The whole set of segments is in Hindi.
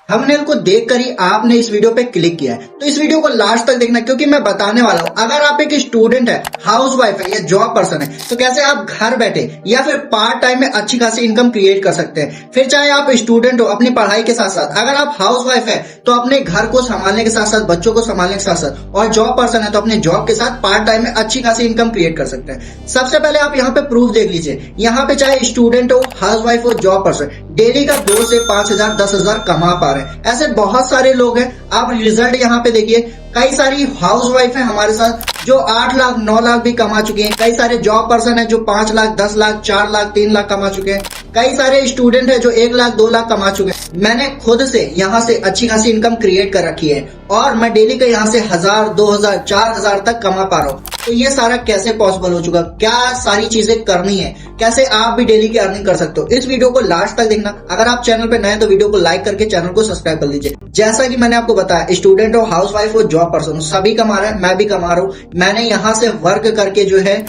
थंबनेल को देखकर ही आपने इस वीडियो पे क्लिक किया है, तो इस वीडियो को लास्ट तक देखना, क्योंकि मैं बताने वाला हूँ अगर आप एक स्टूडेंट है, हाउस वाइफ है या जॉब पर्सन है, तो कैसे आप घर बैठे या फिर पार्ट टाइम में अच्छी खासी इनकम क्रिएट कर सकते हैं। फिर चाहे आप स्टूडेंट हो अपनी पढ़ाई के साथ साथ, अगर आप हाउस वाइफ है तो अपने घर को संभालने के साथ साथ, बच्चों को संभालने के साथ साथ, और जॉब पर्सन है तो अपने जॉब के साथ पार्ट टाइम में अच्छी खासी इनकम क्रिएट कर सकते हैं। सबसे पहले आप यहाँ पे प्रूफ देख लीजिए, यहाँ पे चाहे स्टूडेंट हो, हाउस वाइफ हो, जॉब पर्सन, डेली का 2 से 5,000 10,000 कमा पा रहे हैं। ऐसे बहुत सारे लोग हैं। आप रिजल्ट यहाँ पे देखिए, कई सारी हाउस वाइफ है हमारे साथ जो 8 लाख 9 लाख भी कमा चुके हैं। कई सारे जॉब पर्सन है जो 5 लाख 10 लाख 4 लाख 3 लाख कमा चुके हैं। कई सारे स्टूडेंट है जो 1 लाख 2 लाख कमा चुके हैं। मैंने खुद से यहाँ से अच्छी खासी इनकम क्रिएट कर रखी है और मैं डेली का यहाँ से 1000 2000 4000 तक कमा पा रहा हूँ। तो ये सारा कैसे पॉसिबल हो चुका, क्या सारी चीजें करनी है, कैसे आप भी डेली की अर्निंग कर सकते हो, इस वीडियो को लास्ट तक देखना। अगर आप चैनल पे नए तो वीडियो को लाइक करके चैनल को सब्सक्राइब कर लीजिए। जैसा कि मैंने आपको बताया, स्टूडेंट हो, हाउस वाइफ हो, जॉब पर्सन हो, सभी कमा रहे हैं, मैं भी कमा रहा हूँ। मैंने यहाँ से वर्क करके जो है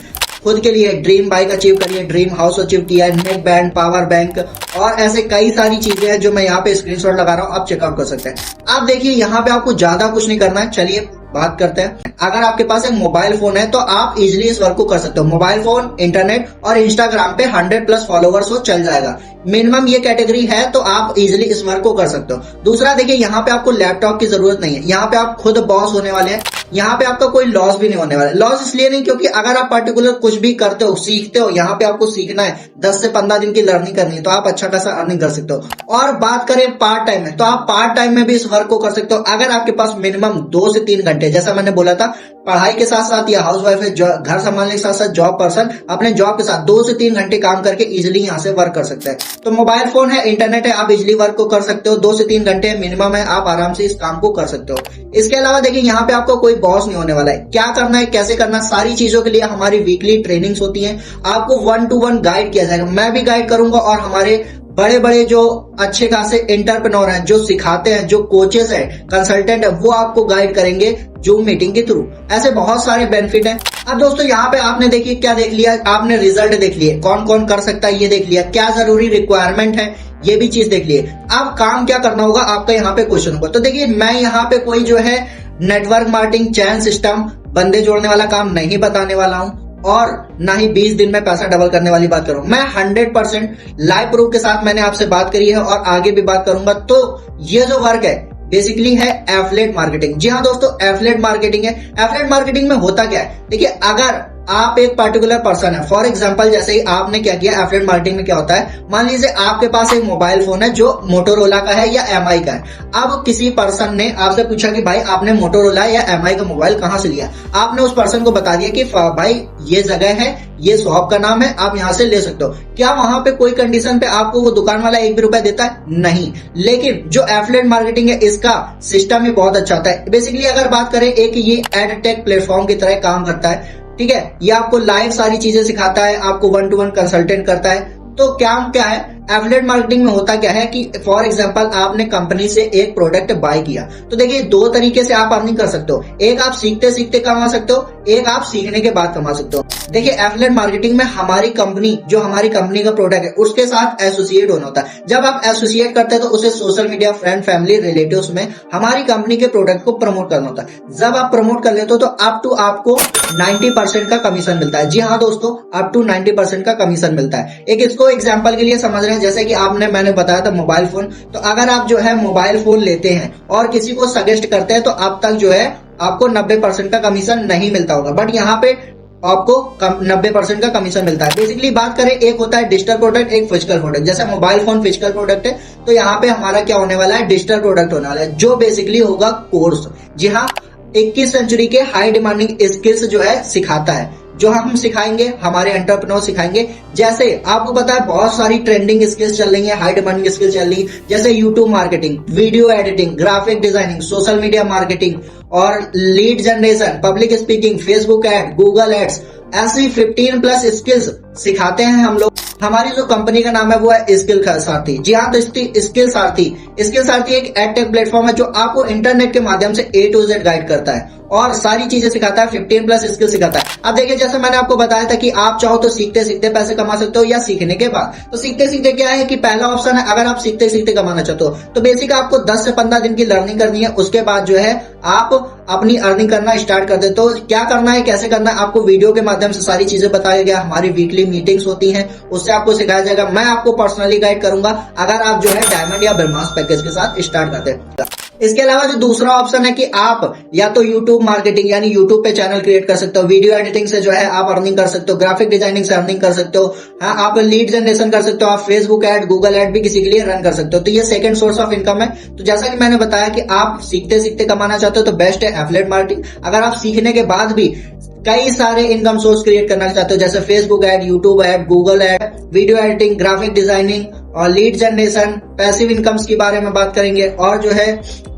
खुद के लिए ड्रीम बाइक अचीव करी है, ड्रीम हाउस अचीव किया है, नेक बैंड, पावर बैंक और ऐसे कई सारी चीजें हैं जो मैं यहाँ पे स्क्रीनशॉट लगा रहा हूँ, आप चेकआउट कर सकते हैं। आप देखिए यहाँ पे आपको ज्यादा कुछ नहीं करना है। चलिए बात करते हैं। अगर आपके पास एक मोबाइल फोन है तो आप इजिली इस वर्क को कर सकते हो। मोबाइल फोन, इंटरनेट और इंस्टाग्राम पे 100+ फॉलोवर्स हो चल जाएगा। मिनिमम ये कैटेगरी है तो आप इजिली इस वर्क को कर सकते हो। दूसरा देखिए, यहाँ पे आपको लैपटॉप की जरूरत नहीं है। यहाँ पे आप खुद बॉस होने वाले हैं। यहाँ पे आपका कोई लॉस भी नहीं होने वाला है। लॉस इसलिए नहीं क्योंकि अगर आप पर्टिकुलर कुछ भी करते हो, सीखते हो, यहाँ पे आपको सीखना है, 10 से 15 दिन की लर्निंग करनी है, तो आप अच्छा खासा अर्निंग कर सकते हो। और बात करें पार्ट टाइम में, तो आप पार्ट टाइम में भी इस वर्क को कर सकते हो। अगर आपके पास मिनिमम 2 से 3 घंटे, जैसा मैंने बोला था, पढ़ाई के साथ साथ या हाउस वाइफ है, घर संभालने के साथ साथ जॉब पर्सन अपने जॉब के साथ 2 से 3 घंटे काम करके इजिली यहाँ से वर्क कर सकते हैं। तो मोबाइल फोन है, इंटरनेट है, आप इजिली वर्क को कर सकते हो। 2 से 3 घंटे मिनिमम है, आप आराम से इस काम को कर सकते हो। इसके अलावा देखिए, यहाँ पे आपको कोई बॉस नहीं होने वाला है। क्या करना है, कैसे करना, सारी चीजों के लिए हमारी वीकली ट्रेनिंग्स होती है। आपको 1 to 1 गाइड किया जाएगा, मैं भी गाइड करूंगा और हमारे बड़े बड़े जो अच्छे खासे एंटरप्रेन्योर हैं, जो सिखाते हैं, जो कोचेस हैं, कंसल्टेंट है, वो आपको गाइड करेंगे जूम मीटिंग के थ्रू। ऐसे बहुत सारे बेनिफिट हैं। अब दोस्तों यहाँ पे आपने देखिए क्या देख लिया, आपने रिजल्ट देख लिए, कौन कौन कर सकता है ये देख लिया, क्या जरूरी रिक्वायरमेंट है ये भी चीज देख लिए। अब काम क्या करना होगा आपका, यहाँ पे क्वेश्चन होगा। तो देखिए, मैं यहाँ पे कोई जो है नेटवर्क मार्केटिंग, चैन सिस्टम, बंदे जोड़ने वाला काम नहीं बताने वाला हूँ और ना ही 20 दिन में पैसा डबल करने वाली बात करूं। मैं 100% लाइव प्रूफ के साथ मैंने आपसे बात करी है और आगे भी बात करूंगा। तो ये जो वर्क है बेसिकली है एफिलिएट मार्केटिंग। जी हाँ दोस्तों, एफिलिएट मार्केटिंग है। एफिलिएट मार्केटिंग में होता क्या है, देखिए, अगर आप एक पर्टिकुलर पर्सन है, फॉर एग्जांपल जैसे ही आपने क्या किया, एफिलिएट मार्केटिंग में क्या होता है, मान लीजिए आपके पास एक मोबाइल फोन है जो मोटोरोला का है या एमआई का है। अब किसी पर्सन ने आपसे पूछा कि भाई आपने मोटोरोला या एमआई का मोबाइल कहाँ से लिया। आपने उस पर्सन को बता दिया कि भाई ये जगह है, ये शॉप का नाम है, आप यहाँ से ले सकते हो। क्या वहां पे कोई कंडीशन पे आपको वो दुकान वाला 1 भी रुपया देता है? नहीं। लेकिन जो एफिलिएट मार्केटिंग है, इसका सिस्टम ही बहुत अच्छा होता है। बेसिकली अगर बात करें, एक ये एडटेक प्लेटफॉर्म की तरह काम करता है, ठीक है। ये आपको लाइव सारी चीजें सिखाता है, आपको 1 to 1 कंसल्टेंट करता है। तो क्या है एफिलिएट मार्केटिंग में होता क्या है कि फॉर एग्जांपल आपने कंपनी से एक प्रोडक्ट बाय किया, तो देखिए 2 तरीके से आप अर्निंग कर सकते हो। एक आप सीखते सीखते कमा सकते हो, एक आप सीखने के बाद कमा सकते हो। देखिए, एफिलिएट मार्केटिंग में हमारी कंपनी, जो हमारी कंपनी का प्रोडक्ट है, उसके साथ एसोसिएट होना होता है। जब आप एसोसिएट करते हैं तो उसे social media, friend, family, relatives में हमारी कंपनी के प्रोडक्ट को प्रमोट करना होता है। जब आप प्रमोट कर लेते हो तो अप टू आपको 90% का कमीशन मिलता है। जी हाँ दोस्तों, अप टू 90% का कमीशन मिलता है। एक इसको एग्जाम्पल के लिए समझ रहे हैं, जैसे कि मैंने बताया था मोबाइल फोन। तो अगर आप जो है मोबाइल फोन लेते हैं और किसी को सजेस्ट करते हैं तो अब तक जो है आपको 90% का कमीशन नहीं मिलता होगा, बट यहाँ पे आपको 90% का कमीशन मिलता है। बेसिकली बात करें, एक होता है डिजिटल प्रोडक्ट, एक फिजिकल प्रोडक्ट। जैसे मोबाइल फोन फिजिकल प्रोडक्ट है, तो यहाँ पे हमारा क्या होने वाला है, डिजिटल प्रोडक्ट होने वाला है, जो बेसिकली होगा कोर्स। जी हाँ, 21 सेंचुरी के हाई डिमांडिंग स्किल्स जो है सिखाता है, जो हम सिखाएंगे, हमारे एंटरप्रेन्योर सिखाएंगे। जैसे आपको पता है बहुत सारी ट्रेंडिंग स्किल्स चल रही है, हाई डिमांडिंग स्किल्स चल रही है, जैसे YouTube marketing, video editing, graphic designing, social media marketing और lead generation, public speaking, Facebook ad, Google ads. ऐसी 15+ स्किल्स सिखाते हैं हम लोग। हमारी जो कंपनी का नाम है वो है स्किल सारथी। जी हाँ दोस्तों, स्किल सारथी एक एडटेक प्लेटफॉर्म है जो आपको इंटरनेट के माध्यम से A to Z गाइड करता है और सारी चीजें सिखाता है, 15+ स्किल सिखाता है। अब देखिए, जैसे मैंने आपको बताया था कि आप चाहो तो सीखते सीखते पैसे कमा सकते हो या सीखने के बाद। तो सीखते सीखते क्या है कि पहला ऑप्शन है, अगर आप सीखते सीखते कमाना चाहते हो तो बेसिक आपको 10 से 15 दिन की लर्निंग करनी है। उसके बाद जो है आप अपनी अर्निंग करना स्टार्ट कर दे। तो क्या करना है, कैसे करना है, आपको वीडियो के माध्यम से सारी चीजें बताया गया। हमारी वीकली मीटिंग्स होती हैं, उससे आपको सिखाया जाएगा। मैं आपको पर्सनली गाइड करूंगा अगर आप जो है डायमंड या ब्रह्मास्त्र पैकेज के साथ स्टार्ट करते हैं। इसके अलावा जो दूसरा ऑप्शन है कि आप या तो YouTube मार्केटिंग यानी YouTube पे चैनल क्रिएट कर सकते हो, वीडियो एडिटिंग से जो है आप अर्निंग कर सकते हो, ग्राफिक डिजाइनिंग से अर्निंग कर सकते हो। हाँ, आप लीड जनरेशन कर सकते हो, आप फेसबुक एड, गूगल एड भी किसी के लिए रन कर सकते हो। तो ये सेकंड सोर्स ऑफ इनकम है। तो जैसा कि मैंने बताया कि आप सीखते सीखते कमाना चाहते हो तो बेस्ट है एफिलिएट मार्केटिंग। अगर आप सीखने के बाद भी कई सारे इनकम सोर्स क्रिएट करना चाहते हो जैसे Facebook ad, YouTube ad, Google ad, video editing, graphic designing और लीड जनरेशन, पैसिव इनकम्स के बारे में बात करेंगे। और जो है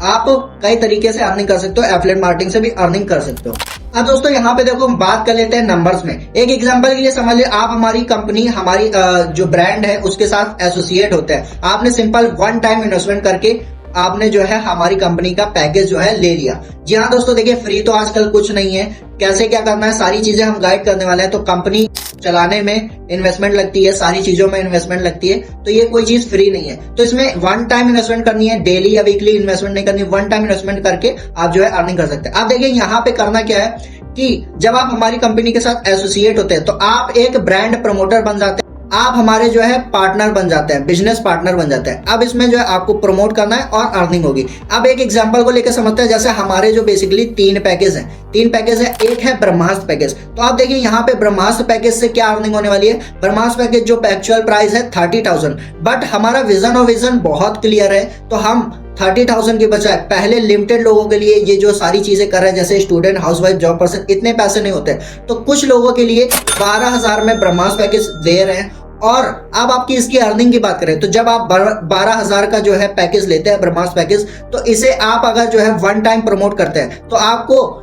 आप कई तरीके से अर्निंग कर सकते हो, एफिलिएट मार्केटिंग से भी अर्निंग कर सकते हो। अब दोस्तों यहाँ पे देखो, हम बात कर लेते हैं नंबर्स में। एक एग्जांपल के लिए समझ लिया, आप हमारी कंपनी, हमारी जो ब्रांड है उसके साथ एसोसिएट होते हैं। आपने सिंपल 1 टाइम इन्वेस्टमेंट करके आपने जो है हमारी कंपनी का पैकेज जो है ले लिया। जी हाँ दोस्तों, देखिए फ्री तो आजकल कुछ नहीं है। कैसे क्या करना है सारी चीजें हम गाइड करने वाले हैं। तो कंपनी चलाने में इन्वेस्टमेंट लगती है, सारी चीजों में इन्वेस्टमेंट लगती है, तो ये कोई चीज फ्री नहीं है। तो इसमें 1 टाइम इन्वेस्टमेंट करनी है, डेली या वीकली इन्वेस्टमेंट नहीं करनी, 1 टाइम इन्वेस्टमेंट करके आप जो है अर्निंग कर सकते हैं। आप देखिए यहाँ पे करना क्या है कि जब आप हमारी कंपनी के साथ एसोसिएट होते हैं तो आप एक ब्रांड प्रमोटर बन जाते हैं, आप हमारे जो है पार्टनर बन जाते हैं, बिजनेस पार्टनर बन जाते हैं। अब इसमें जो है आपको प्रमोट करना है और अर्निंग होगी। अब एक एग्जांपल को लेकर समझते हैं। जैसे हमारे जो बेसिकली 3 पैकेज हैं, 3 पैकेज है। एक है ब्रह्मास्त्र पैकेज। तो आप देखिए यहाँ पे ब्रह्मास्त्र पैकेज से क्या अर्निंग होने वाली है। ब्रह्मास्त्र पैकेज जो एक्चुअल प्राइस है 30,000, बट हमारा विजन बहुत क्लियर है। तो हम 30,000 के बजाय पहले लिमिटेड लोगों के लिए ये जो सारी चीजें कर रहे हैं, जैसे स्टूडेंट, हाउसवाइफ, जॉब पर्सन, इतने पैसे नहीं होते, तो कुछ लोगों के लिए 12,000 में ब्रह्मास्त्र पैकेज दे रहे हैं। और अब आपकी इसकी अर्निंग की बात करें तो जब आप 12,000 का जो है पैकेज लेते हैं ब्रह्मास्त्र पैकेज, तो इसे आप अगर जो है 1 टाइम प्रमोट करते हैं तो आपको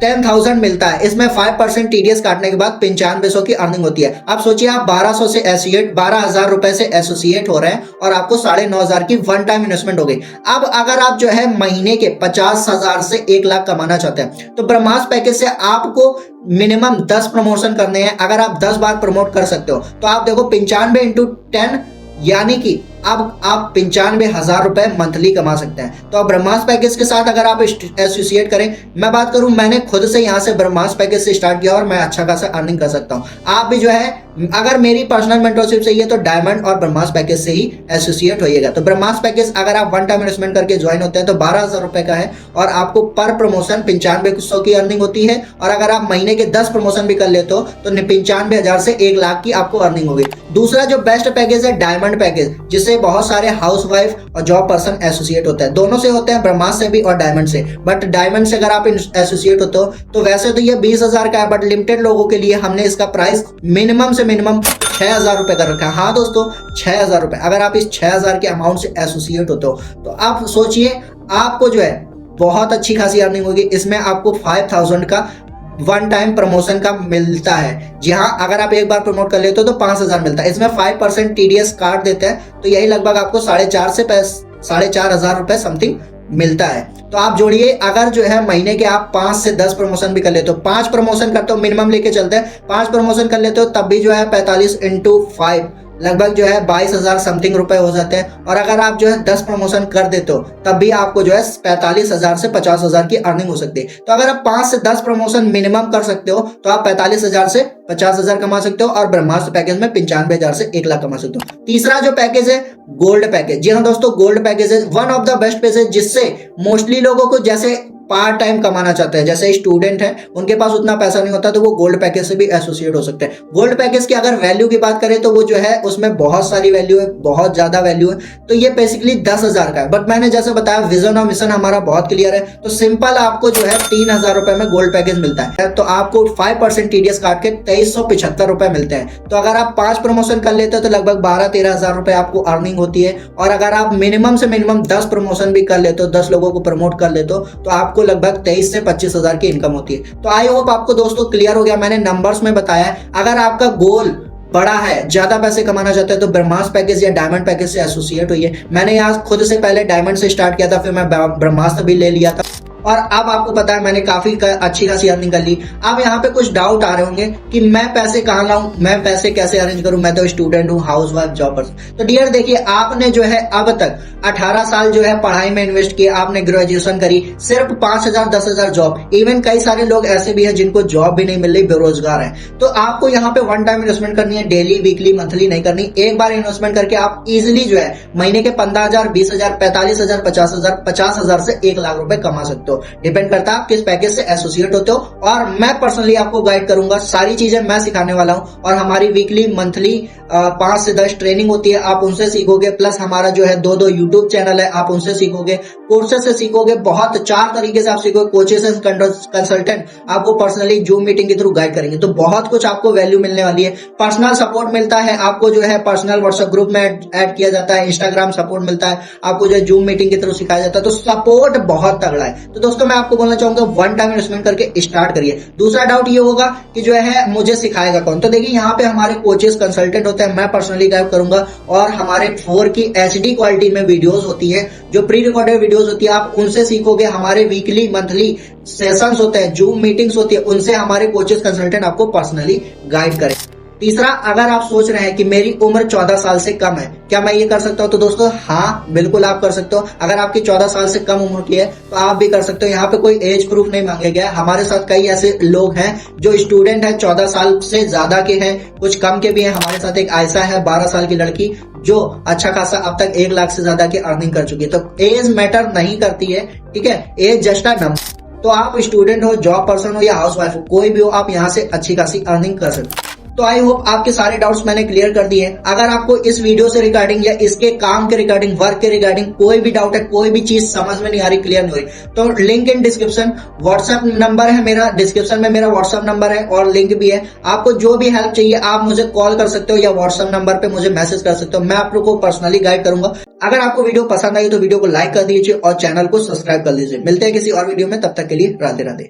10,000 मिलता है। इसमें 5% टीडीएस काटने के बाद 9500 की अर्निंग होती है। आप सोचिए, आप 1200 से एसोसिएट, 12,000 रुपए से एसोसिएट हो रहे हैं और आपको 9,500 की 1 टाइम इन्वेस्टमेंट हो गई। अब अगर आप जो है महीने के 50,000 से 1 लाख कमाना चाहते हैं तो ब्रह्मास्त्र पैकेज से आपको मिनिमम 10 प्रमोशन करने हैं। अगर आप 10 बार प्रमोट कर सकते हो तो आप देखो 95 × 10 यानी कि अब आप 95,000 रुपए मंथली कमा सकते हैं। तो अब ब्रह्मास्त्र पैकेज के साथ अगर आप एसोसिएट करें, मैं बात करूं, मैंने खुद से यहाँ से ब्रह्मास्त्र पैकेज से स्टार्ट किया और मैं अच्छा खासा अर्निंग कर सकता हूं। आप भी जो है अगर मेरी पर्सनल मेंटरशिप चाहिए तो डायमंड और ब्रह्मास्त्र पैकेज से ही एसोसिएट होइएगा। तो ब्रह्मास्त्र पैकेज अगर आप 1 टाइम इन्वेस्टमेंट करके ज्वाइन होते हैं तो 12,000 रुपए का है और आपको पर प्रमोशन 9500 की अर्निंग होती है। और अगर आप महीने के 10 प्रमोशन भी कर लेते हो तो 95,000 से 1 लाख की आपको अर्निंग होगी। दूसरा जो बेस्ट पैकेज है डायमंड पैकेज, जिससे बहुत सारे हाउसवाइफ और जॉब पर्सन एसोसिएट होते हैं। दोनों से होते हैं, ब्रह्मास्त्र से भी और डायमंड से। बट डायमंड से अगर आप एसोसिएट होते हो तो वैसे तो ये 20,000 का है, बट लिमिटेड लोगों के लिए हमने इसका प्राइस मिनिमम से मिनिमम 6,000 रुपए कर रखा है। हाँ दोस्तों, 6,000 रुपए। अगर आप इस 6,000 के अमाउंट से एसोसिएट होते हो तो आप सोचिए, आपको जो है बहुत अच्छी खासी अर्निंग होगी। इसमें आपको 5,000 का 1 टाइम प्रमोशन का मिलता है। जी हाँ, अगर आप एक बार प्रमोट कर लेते हो तो 5,000 मिलता है। इसमें 5% टीडीएस काट देते हैं, तो यही लगभग आपको 4,500 रुपए समथिंग मिलता है। तो आप जोड़िए, अगर जो है महीने के आप 5 से 10 प्रमोशन भी कर लेते हो, 5 प्रमोशन करते हो, मिनिमम लेके चलते हैं, 5 प्रमोशन कर लेते हो, तब भी जो है 45 × 5 लगभग जो है 22,000 समथिंग रुपए हो जाते हैं। और अगर आप जो है 10 प्रमोशन कर देते हो तब भी आपको जो है 45,000 से 50,000 की अर्निंग हो सकती है। तो अगर आप 5 से 10 प्रमोशन मिनिमम कर सकते हो तो आप 45,000 से 50,000 कमा सकते हो और ब्रह्मास्त्र पैकेज में 95,000 से 1 लाख कमा सकते हो। तीसरा जो पैकेज है गोल्ड पैकेज। जी हाँ दोस्तों, गोल्ड पैकेज है one of the best package, जिससे मोस्टली लोगों को जैसे पार्ट टाइम कमाना चाहते हैं, जैसे स्टूडेंट है, उनके पास उतना पैसा नहीं होता, तो वो गोल्ड पैकेज से भी एसोसिएट हो सकते हैं। गोल्ड पैकेज की अगर वैल्यू की बात करें तो वो जो है उसमें बहुत सारी वैल्यू है, बहुत ज्यादा वैल्यू है। तो ये बेसिकली 10,000 का है, बट मैंने जैसे बताया विजन और मिशन हमारा बहुत क्लियर है। तो सिंपल आपको जो है 3,000 रुपए में गोल्ड पैकेज मिलता है। तो आपको 5% टीडीएस काट के 2,375 रुपए मिलते हैं। तो अगर आप 5 प्रमोशन कर लेते हो तो लगभग 12-13,000 रुपए आपको अर्निंग होती है। और अगर आप मिनिमम से मिनिमम 10 प्रमोशन भी कर लेते हो, 10 लोगों को प्रमोट कर लेते हो, तो आपको लगभग 23 से 25,000 की इनकम होती है। तो आई होप आपको दोस्तों क्लियर हो गया। मैंने नंबर्स में बताया है। अगर आपका गोल बड़ा है, ज्यादा पैसे कमाना चाहते हैं तो ब्रह्मास्त्र पैकेज या डायमंड पैकेज से एसोसिएट हुई है। मैंने यहाँ खुद से पहले डायमंड से स्टार्ट किया था, फिर मैं ब्रह्मास्त्र भी ले लिया था और अब आपको पता है मैंने काफी अच्छी खासी अर्निंग कर ली। अब यहाँ पे कुछ डाउट आ रहे होंगे कि मैं पैसे कहाँ लाऊं, मैं पैसे कैसे अरेंज करूं, मैं तो स्टूडेंट हूँ, हाउस वाइफ, जॉबर्स। तो डियर देखिए, आपने जो है अब तक 18 साल जो है पढ़ाई में इन्वेस्ट किए, आपने ग्रेजुएशन करी, सिर्फ 5,000 10,000 जॉब, इवन कई सारे लोग ऐसे भी हैं जिनको जॉब भी नहीं मिल रही, बेरोजगार है। तो आपको यहाँ पे वन टाइम इन्वेस्टमेंट करनी है, डेली वीकली मंथली नहीं करनी। एक बार इन्वेस्टमेंट करके आप इजिली जो है महीने के 15,000 20,000 45,000 50,000 50,000 से 1 लाख रुपए कमा सकते हो। डिपेंड करता है आप किस पैकेज से एसोसिएट होते हो और मैं पर्सनली आपको गाइड करूंगा, सारी चीजें मैं सिखाने वाला हूं और हमारी वीकली मंथली 5 से 10 ट्रेनिंग होती है, आप उनसे सीखोगे। प्लस हमारा जो है 2 यूट्यूब चैनल है, आप उनसे सीखोगे, कोर्सेज से सीखोगे, बहुत 4 तरीके से आप सीखोगे। कोचेस एंड कंसल्टेंट आपको पर्सनली जूम मीटिंग के थ्रू गाइड करेंगे, तो बहुत कुछ आपको वैल्यू मिलने वाली है। पर्सनल सपोर्ट मिलता है आपको, जो है पर्सनल व्हाट्सएप ग्रुप में ऐड किया जाता है, इंस्टाग्राम सपोर्ट मिलता है आपको, जो है जूम मीटिंग के थ्रू सिखाया जाता है। तो सपोर्ट बहुत तगड़ा है। तो दोस्तों मैं आपको बोलना चाहूंगा वन टाइम इन्वेस्टमेंट करके स्टार्ट करिए। दूसरा डाउट ये होगा कि जो है मुझे सिखाएगा कौन, तो देखिए यहाँ पे हमारे कोचेस कंसल्टेंट होते हैं, मैं पर्सनली गाइड करूंगा और हमारे 4 की HD क्वालिटी में वीडियोस होती है, जो प्री रिकॉर्डेड वीडियोस होती है, आप उनसे सीखोगे। हमारे वीकली मंथली सेशंस होते हैं, जूम मीटिंग्स होती है, उनसे हमारे कोचेस कंसल्टेंट आपको पर्सनली गाइड करें। तीसरा, अगर आप सोच रहे हैं कि मेरी उम्र 14 साल से कम है, क्या मैं ये कर सकता हूं, तो दोस्तों हाँ बिल्कुल आप कर सकते हो। अगर आपकी 14 साल से कम उम्र की है तो आप भी कर सकते हो। यहाँ पे कोई एज प्रूफ नहीं मांगा गया है। हमारे साथ कई ऐसे लोग हैं जो स्टूडेंट है, 14 साल से ज्यादा के हैं, कुछ कम के भी हैं। हमारे साथ एक आयशा है, 12 साल की लड़की, जो अच्छा खासा अब तक 1 लाख से ज्यादा की अर्निंग कर चुकी है। तो एज मैटर नहीं करती है, ठीक है, एज जस्ट अ नंबर। तो आप स्टूडेंट हो, जॉब पर्सन हो या हाउस वाइफ हो, कोई भी हो, आप यहाँ से अच्छी खासी अर्निंग कर सकते हो। तो आई होप आपके सारे डाउट्स मैंने क्लियर कर दिए। अगर आपको इस वीडियो से रिगार्डिंग या इसके काम के रिगार्डिंग, वर्क के रिगार्डिंग कोई भी डाउट है, कोई भी चीज समझ में नहीं आ रही, क्लियर नहीं हो रही, तो link in description, WhatsApp number है मेरा, डिस्क्रिप्शन में मेरा व्हाट्सएप नंबर है और लिंक भी है। आपको जो भी हेल्प चाहिए आप मुझे कॉल कर सकते हो या व्हाट्सएप नंबर पे मुझे मैसेज कर सकते हो, मैं आप लोग को पर्सनली गाइड करूंगा। अगर आपको वीडियो पसंद आई तो वीडियो को लाइक कर दीजिए और चैनल को सब्सक्राइब कर लीजिए। मिलते हैं किसी और वीडियो में, तब तक के लिए राधे राधे।